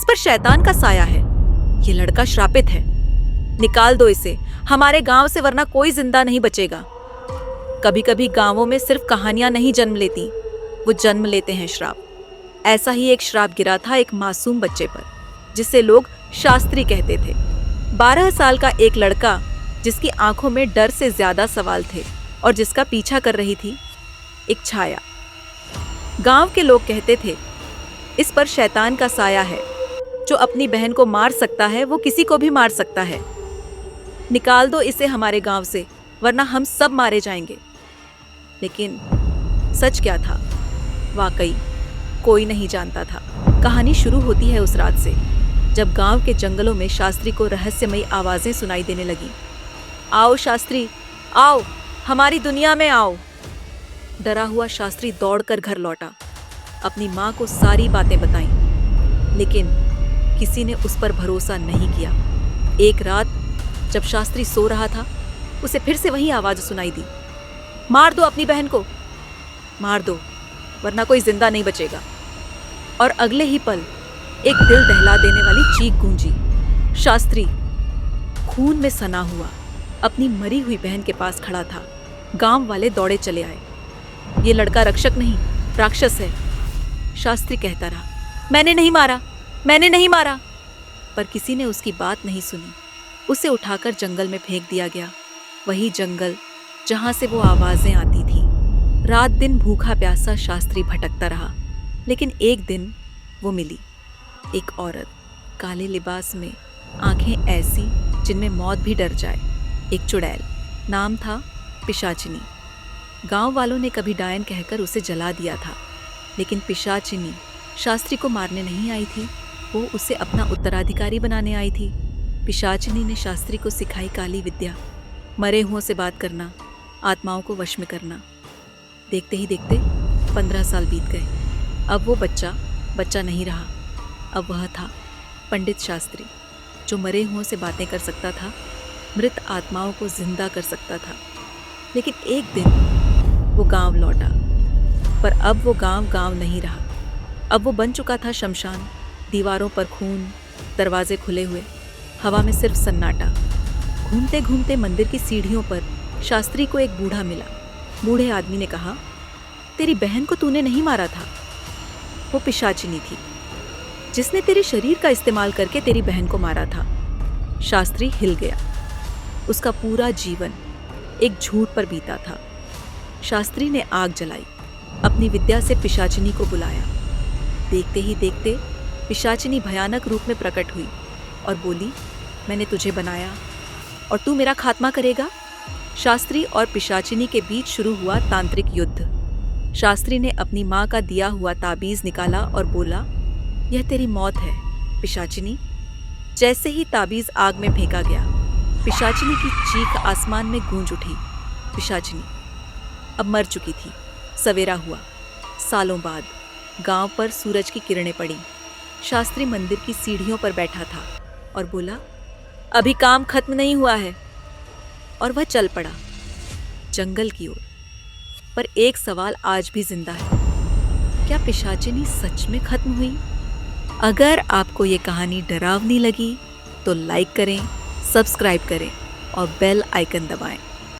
पर शैतान का साया है। ये लड़का श्रापित है। निकाल दो इसे हमारे गांव से, वरना कोई जिंदा नहीं बचेगा। कभी कभी गांवों में सिर्फ कहानियां नहीं जन्म लेती, वो जन्म लेते हैं श्राप। ऐसा ही एक श्राप गिरा था एक मासूम बच्चे पर, जिसे लोग शास्त्री कहते थे। 12 साल का एक लड़का, जिसकी आंखों में डर से ज्यादा सवाल थे और जिसका पीछा कर रही थी एक छाया। गांव के लोग कहते थे, इस पर शैतान का साया है। जो अपनी बहन को मार सकता है वो किसी को भी मार सकता है। निकाल दो इसे हमारे गांव से, वरना हम सब मारे जाएंगे। लेकिन सच क्या था, वाकई कोई नहीं जानता था। कहानी शुरू होती है उस रात से, जब गांव के जंगलों में शास्त्री को रहस्यमयी आवाजें सुनाई देने लगी। आओ शास्त्री, आओ, हमारी दुनिया में आओ। डरा हुआ शास्त्री दौड़कर घर लौटा, अपनी माँ को सारी बातें बताईं, लेकिन किसी ने उस पर भरोसा नहीं किया। एक रात जब शास्त्री सो रहा था, उसे फिर से वही आवाज सुनाई दी, मार दो अपनी बहन को, मार दो, वरना कोई जिंदा नहीं बचेगा। और अगले ही पल एक दिल दहला देने वाली चीख गूंजी। शास्त्री खून में सना हुआ अपनी मरी हुई बहन के पास खड़ा था। गांव वाले दौड़े चले आए। ये लड़का रक्षक नहीं, राक्षस है। शास्त्री कहता रहा, मैंने नहीं मारा, मैंने नहीं मारा। पर किसी ने उसकी बात नहीं सुनी। उसे उठाकर जंगल में फेंक दिया गया, वही जंगल जहां से वो आवाजें आती थी। रात दिन भूखा प्यासा शास्त्री भटकता रहा, लेकिन एक दिन वो मिली। एक औरत, काले लिबास में, आंखें ऐसी जिनमें मौत भी डर जाए। एक चुड़ैल, नाम था पिशाचिनी। गांव वालों ने कभी डायन कहकर उसे जला दिया था, लेकिन पिशाचिनी शास्त्री को मारने नहीं आई थी, वो उसे अपना उत्तराधिकारी बनाने आई थी। पिशाचिनी ने शास्त्री को सिखाई काली विद्या, मरे हुओं से बात करना, आत्माओं को वश में करना। देखते ही देखते 15 साल बीत गए। अब वो बच्चा नहीं रहा। अब वह था पंडित शास्त्री, जो मरे हुओं से बातें कर सकता था, मृत आत्माओं को जिंदा कर सकता था। लेकिन एक दिन वो गांव लौटा, पर अब वो गांव नहीं रहा। अब वो बन चुका था शमशान। दीवारों पर खून, दरवाजे खुले हुए, हवा में सिर्फ सन्नाटा। घूमते घूमते मंदिर की सीढ़ियों पर शास्त्री को एक बूढ़ा मिला। बूढ़े आदमी ने कहा, तेरी बहन को तूने नहीं मारा था, वो पिशाचिनी थी जिसने तेरे शरीर का इस्तेमाल करके तेरी बहन को मारा था। शास्त्री हिल गया। उसका पूरा जीवन एक झूठ पर बीता था। शास्त्री ने आग जलाई, अपनी विद्या से पिशाचिनी को बुलाया। देखते ही देखते पिशाचिनी भयानक रूप में प्रकट हुई और बोली, मैंने तुझे बनाया और तू मेरा खात्मा करेगा। शास्त्री और पिशाचिनी के बीच शुरू हुआ तांत्रिक युद्ध। शास्त्री ने अपनी माँ का दिया हुआ ताबीज निकाला और बोला, यह तेरी मौत है पिशाचिनी। जैसे ही ताबीज आग में फेंका गया, पिशाचिनी की चीख आसमान में गूंज उठी। पिशाचिनी अब मर चुकी थी। सवेरा हुआ। सालों बाद गांव पर सूरज की किरणें पड़ी। शास्त्री मंदिर की सीढ़ियों पर बैठा था और बोला, अभी काम खत्म नहीं हुआ है। और वह चल पड़ा जंगल की ओर। पर एक सवाल आज भी जिंदा है, क्या पिशाचिनी सच में खत्म हुई? अगर आपको ये कहानी डरावनी लगी तो लाइक करें, सब्सक्राइब करें और बेल आइकन दबाएं।